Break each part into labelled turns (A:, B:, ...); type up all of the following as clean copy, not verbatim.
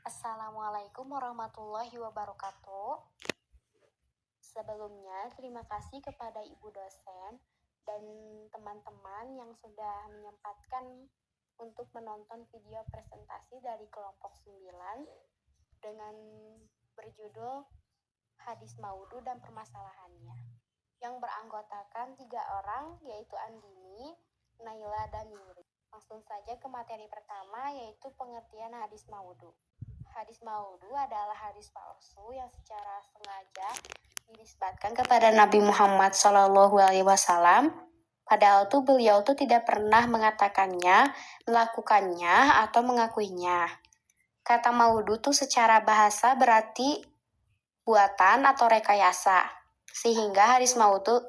A: Assalamualaikum warahmatullahi wabarakatuh. Sebelumnya, terima kasih kepada Ibu dosen dan teman-teman yang sudah menyempatkan untuk menonton video presentasi dari kelompok 9 dengan berjudul Hadis Maudhu dan Permasalahannya, yang beranggotakan 3 orang, yaitu Andini, Naila, dan Yuri. Langsung saja ke materi pertama, yaitu pengertian hadis maudhu. Hadis maudhu adalah hadis palsu yang secara sengaja dinisbatkan kepada Nabi Muhammad SAW, padahal beliau tidak pernah mengatakannya, melakukannya, atau mengakuinya. Kata maudhu secara bahasa berarti buatan atau rekayasa, sehingga hadis maudhu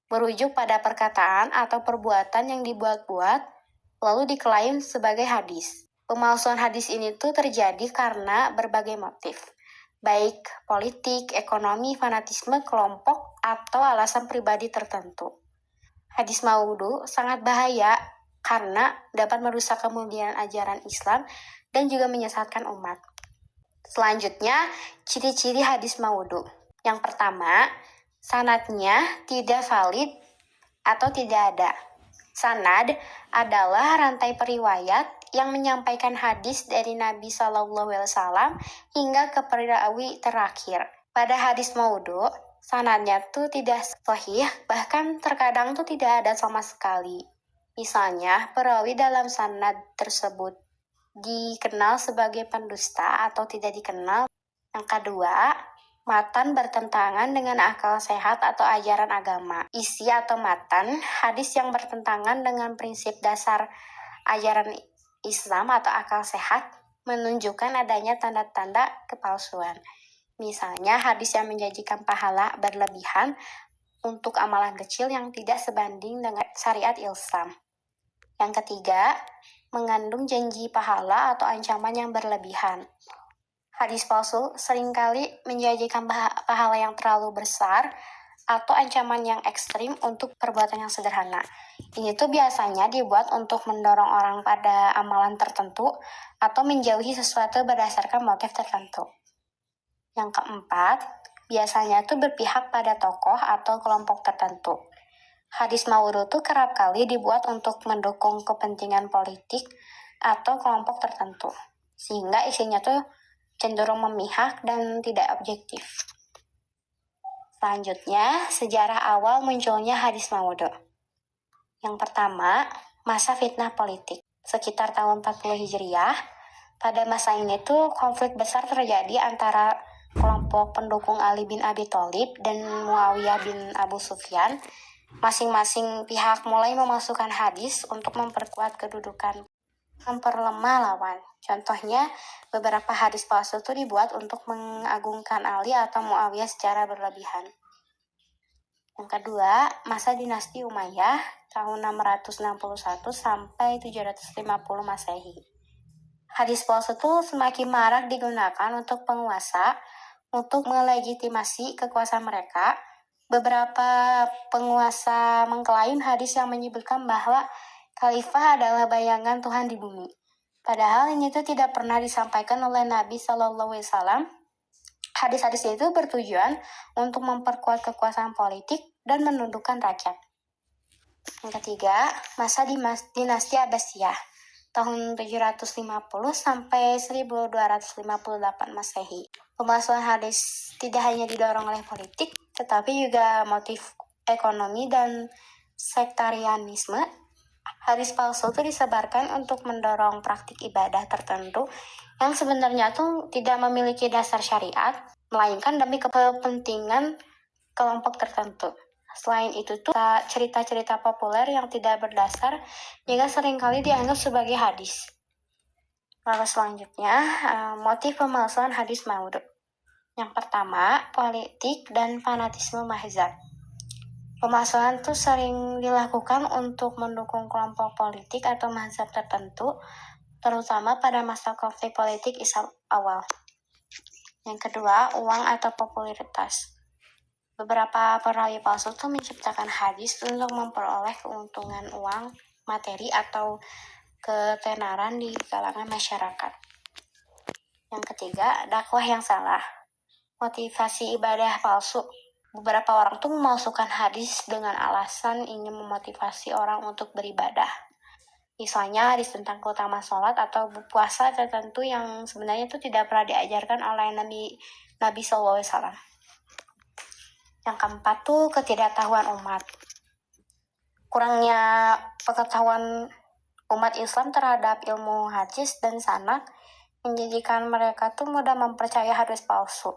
A: merujuk pada perkataan atau perbuatan yang dibuat-buat lalu diklaim sebagai hadis. Pemalsuan hadis ini terjadi karena berbagai motif, baik politik, ekonomi, fanatisme kelompok, atau alasan pribadi tertentu. Hadis maudhu sangat bahaya karena dapat merusak kemudian ajaran Islam dan juga menyesatkan umat. Selanjutnya, ciri-ciri hadis maudhu. Yang pertama, sanadnya tidak valid atau tidak ada. Sanad adalah rantai periwayat yang menyampaikan hadis dari Nabi SAW hingga ke perawi terakhir. Pada hadis maudhu, sanadnya tidak sahih, bahkan terkadang tidak ada sama sekali. Misalnya, perawi dalam sanad tersebut dikenal sebagai pendusta atau tidak dikenal. Yang kedua, matan bertentangan dengan akal sehat atau ajaran agama. Isi atau matan hadis yang bertentangan dengan prinsip dasar ajaran Islam atau akal sehat menunjukkan adanya tanda-tanda kepalsuan. Misalnya hadis yang menjanjikan pahala berlebihan untuk amalan kecil yang tidak sebanding dengan syariat Islam. Yang ketiga, mengandung janji pahala atau ancaman yang berlebihan. Hadis palsu seringkali menjanjikan pahala yang terlalu besar atau ancaman yang ekstrim untuk perbuatan yang sederhana. Ini biasanya dibuat untuk mendorong orang pada amalan tertentu atau menjauhi sesuatu berdasarkan motif tertentu. Yang keempat, biasanya berpihak pada tokoh atau kelompok tertentu. Hadis maudhu kerap kali dibuat untuk mendukung kepentingan politik atau kelompok tertentu, sehingga isinya cenderung memihak dan tidak objektif. Selanjutnya, sejarah awal munculnya hadis maudhu. Yang pertama, masa fitnah politik. Sekitar tahun 40 Hijriah, pada masa ini konflik besar terjadi antara kelompok pendukung Ali bin Abi Thalib dan Muawiyah bin Abu Sufyan. Masing-masing pihak mulai memasukkan hadis untuk memperkuat kedudukan, memperlemah lawan. Contohnya, beberapa hadis palsu dibuat untuk mengagungkan Ali atau Muawiyah secara berlebihan. Yang kedua, masa dinasti Umayyah tahun 661 sampai 750 Masehi. Hadis palsu semakin marak digunakan untuk penguasa untuk melegitimasi kekuasaan mereka. Beberapa penguasa mengklaim hadis yang menyebutkan bahwa khalifah adalah bayangan Tuhan di bumi. Padahal ini tidak pernah disampaikan oleh Nabi SAW. Hadis-hadis itu bertujuan untuk memperkuat kekuasaan politik dan menundukkan rakyat. Yang ketiga, masa dinasti Abbasiyah tahun 750 sampai 1258 Masehi. Pemalsuan hadis tidak hanya didorong oleh politik, tetapi juga motif ekonomi dan sektarianisme. Hadis palsu disebarkan untuk mendorong praktik ibadah tertentu yang sebenarnya tidak memiliki dasar syariat, melainkan demi kepentingan kelompok tertentu. Selain itu cerita-cerita populer yang tidak berdasar juga seringkali dianggap sebagai hadis. Lalu selanjutnya, motif pemalsuan hadis maudhu. Yang pertama, politik dan fanatisme mahzab. Pemalsuan sering dilakukan untuk mendukung kelompok politik atau mazhab tertentu, terutama pada masa konflik politik Islam awal. Yang kedua, uang atau popularitas. Beberapa perawi palsu menciptakan hadis untuk memperoleh keuntungan uang, materi, atau ketenaran di kalangan masyarakat. Yang ketiga, dakwah yang salah. Motivasi ibadah palsu. Beberapa orang tuh memasukkan hadis dengan alasan ingin memotivasi orang untuk beribadah. Misalnya hadis tentang keutamaan sholat atau puasa tertentu yang sebenarnya itu tidak pernah diajarkan oleh Nabi SAW. Yang keempat tuh ketidaktahuan umat. Kurangnya pengetahuan umat Islam terhadap ilmu hadis dan sanad menjadikan mereka tuh mudah mempercayai hadis palsu,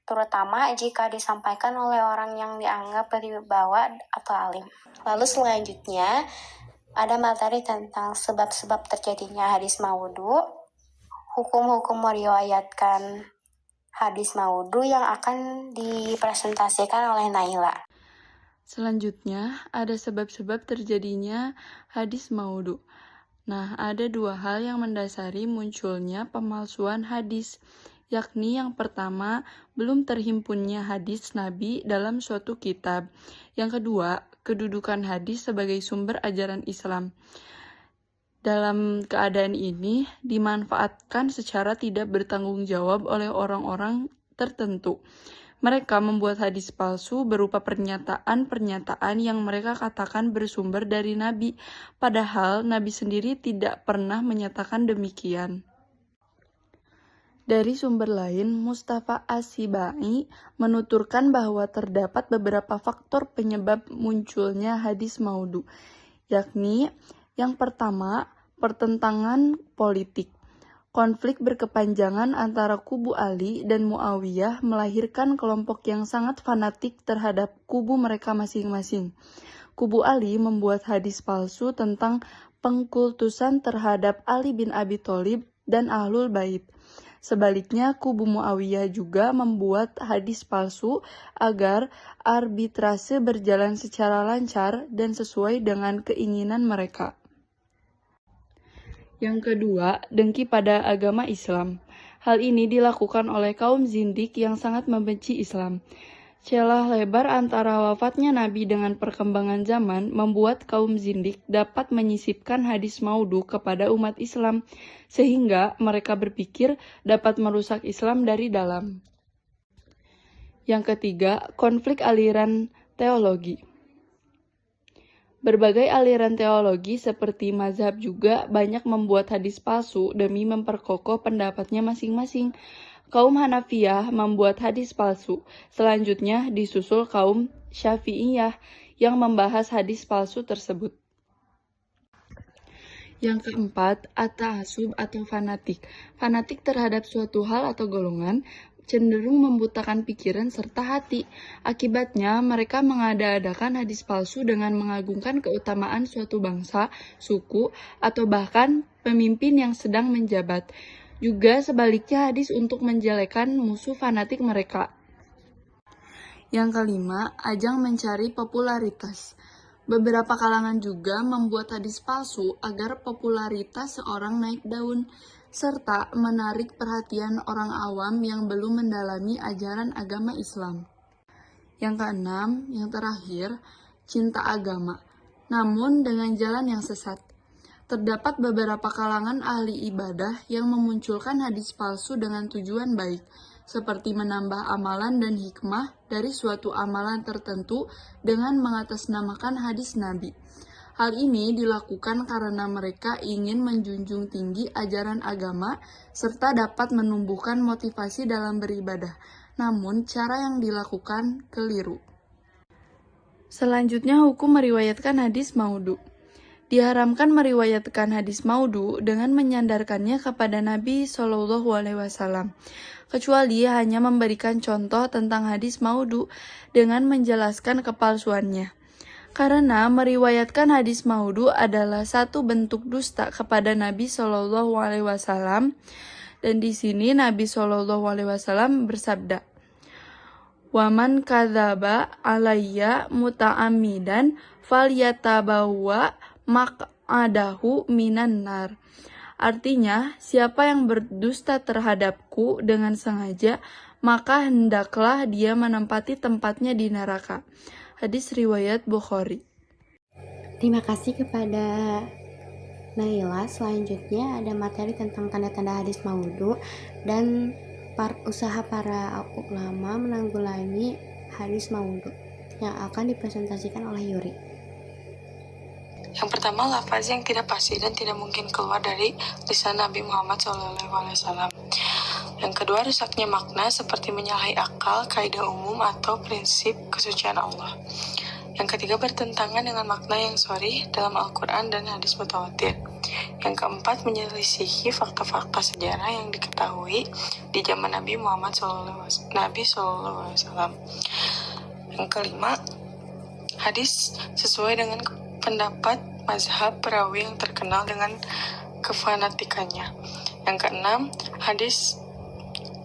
A: terutama jika disampaikan oleh orang yang dianggap berwibawa atau alim. Lalu selanjutnya ada materi tentang sebab-sebab terjadinya hadis maudhu, hukum-hukum meriwayatkan hadis maudhu yang akan dipresentasikan oleh Naila.
B: Selanjutnya, ada sebab-sebab terjadinya hadis maudhu. Nah, ada dua hal yang mendasari munculnya pemalsuan hadis, yakni yang pertama, belum terhimpunnya hadis Nabi dalam suatu kitab. Yang kedua, kedudukan hadis sebagai sumber ajaran Islam. Dalam keadaan ini, dimanfaatkan secara tidak bertanggung jawab oleh orang-orang tertentu. Mereka membuat hadis palsu berupa pernyataan-pernyataan yang mereka katakan bersumber dari Nabi, padahal Nabi sendiri tidak pernah menyatakan demikian. Dari sumber lain, Mustafa As-Sibai menuturkan bahwa terdapat beberapa faktor penyebab munculnya hadis maudhu, yakni yang pertama, pertentangan politik. Konflik berkepanjangan antara kubu Ali dan Muawiyah melahirkan kelompok yang sangat fanatik terhadap kubu mereka masing-masing. Kubu Ali membuat hadis palsu tentang pengkultusan terhadap Ali bin Abi Thalib dan Ahlul Bait. Sebaliknya, kubu Muawiyah juga membuat hadis palsu agar arbitrase berjalan secara lancar dan sesuai dengan keinginan mereka. Yang kedua, dengki pada agama Islam. Hal ini dilakukan oleh kaum zindik yang sangat membenci Islam. Celah lebar antara wafatnya Nabi dengan perkembangan zaman membuat kaum zindik dapat menyisipkan hadis maudhu kepada umat Islam, sehingga mereka berpikir dapat merusak Islam dari dalam. Yang ketiga, konflik aliran teologi. Berbagai aliran teologi seperti mazhab juga banyak membuat hadis palsu demi memperkokoh pendapatnya masing-masing. Kaum Hanafiyah membuat hadis palsu. Selanjutnya disusul kaum Syafi'iyah yang membahas hadis palsu tersebut. Yang keempat, at-ta'assub atau fanatik. Fanatik terhadap suatu hal atau golongan cenderung membutakan pikiran serta hati. Akibatnya, mereka mengada-adakan hadis palsu dengan mengagungkan keutamaan suatu bangsa, suku, atau bahkan pemimpin yang sedang menjabat. Juga sebaliknya hadis untuk menjelekan musuh fanatik mereka. Yang kelima, ajang mencari popularitas. Beberapa kalangan juga membuat hadis palsu agar popularitas seorang naik daun, serta menarik perhatian orang awam yang belum mendalami ajaran agama Islam. Yang keenam, yang terakhir, cinta agama, namun dengan jalan yang sesat. Terdapat beberapa kalangan ahli ibadah yang memunculkan hadis palsu dengan tujuan baik, seperti menambah amalan dan hikmah dari suatu amalan tertentu dengan mengatasnamakan hadis Nabi. Hal ini dilakukan karena mereka ingin menjunjung tinggi ajaran agama serta dapat menumbuhkan motivasi dalam beribadah. Namun, cara yang dilakukan keliru. Selanjutnya, hukum meriwayatkan hadis maudhu. Diharamkan meriwayatkan hadis maudhu dengan menyandarkannya kepada Nabi SAW, kecuali hanya memberikan contoh tentang hadis maudhu dengan menjelaskan kepalsuannya. Karena meriwayatkan hadis maudhu adalah satu bentuk dusta kepada Nabi SAW, dan di sini Nabi SAW bersabda, "Waman kadzaba alayya muta'ammidan falyatabawa maq'adahu minan nar." Artinya, siapa yang berdusta terhadapku dengan sengaja, maka hendaklah dia menempati tempatnya di neraka. Hadis riwayat Bukhari.
A: Terima kasih kepada Naila, selanjutnya ada materi tentang tanda-tanda hadis maudhu dan usaha para ulama menanggulangi hadis maudhu yang akan dipresentasikan oleh Yuri.
B: Yang pertama, lafaz yang tidak pasti dan tidak mungkin keluar dari lisan Nabi Muhammad SAW. Yang kedua, rusaknya makna seperti menyalahi akal, kaidah umum, atau prinsip kesucian Allah. Yang ketiga, bertentangan dengan makna yang sharih dalam Al-Quran dan hadis mutawatir. Yang keempat, menyelisihi fakta-fakta sejarah yang diketahui di zaman Nabi Muhammad SAW. Yang kelima, hadis sesuai dengan pendapat mazhab perawi yang terkenal dengan kefanatikannya. Yang keenam, hadis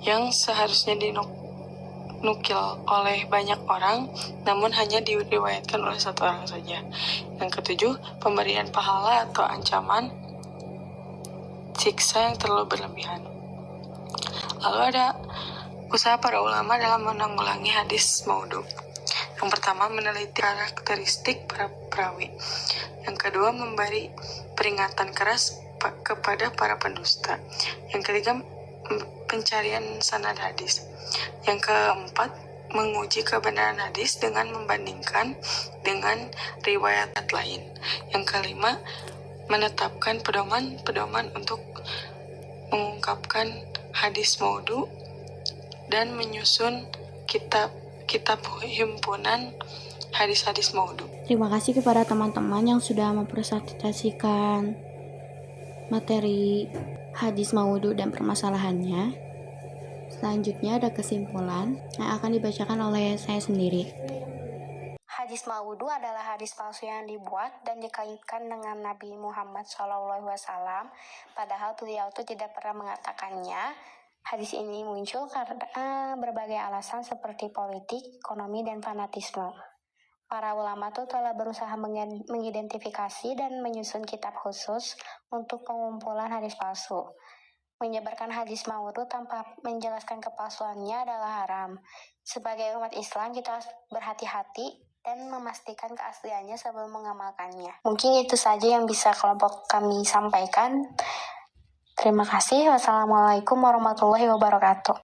B: yang seharusnya dinukil oleh banyak orang, namun hanya diriwayatkan oleh satu orang saja. Yang ketujuh, pemberian pahala atau ancaman siksa yang terlalu berlebihan. Lalu ada usaha para ulama dalam menanggulangi hadis maudhu. Yang pertama, meneliti karakteristik para perawi. Yang kedua, memberi peringatan keras kepada para pendusta. Yang ketiga, pencarian sanad hadis. Yang keempat, menguji kebenaran hadis dengan membandingkan dengan riwayat lain. Yang kelima, menetapkan pedoman-pedoman untuk mengungkapkan hadis maudhu dan menyusun kitab himpunan hadis-hadis maudhu.
A: Terima kasih kepada teman-teman yang sudah mempresentasikan materi hadis maudhu dan permasalahannya. Selanjutnya ada kesimpulan yang akan dibacakan oleh saya sendiri. Hadis maudhu adalah hadis palsu yang dibuat dan dikaitkan dengan Nabi Muhammad SAW, padahal beliau itu tidak pernah mengatakannya. Hadis ini muncul karena berbagai alasan seperti politik, ekonomi, dan fanatisme. Para ulama itu telah berusaha mengidentifikasi dan menyusun kitab khusus untuk pengumpulan hadis palsu. Menyebarkan hadis maudhu tanpa menjelaskan kepalsuannya adalah haram. Sebagai umat Islam, kita harus berhati-hati dan memastikan keasliannya sebelum mengamalkannya. Mungkin itu saja yang bisa kelompok kami sampaikan. Terima kasih. Wassalamualaikum warahmatullahi wabarakatuh.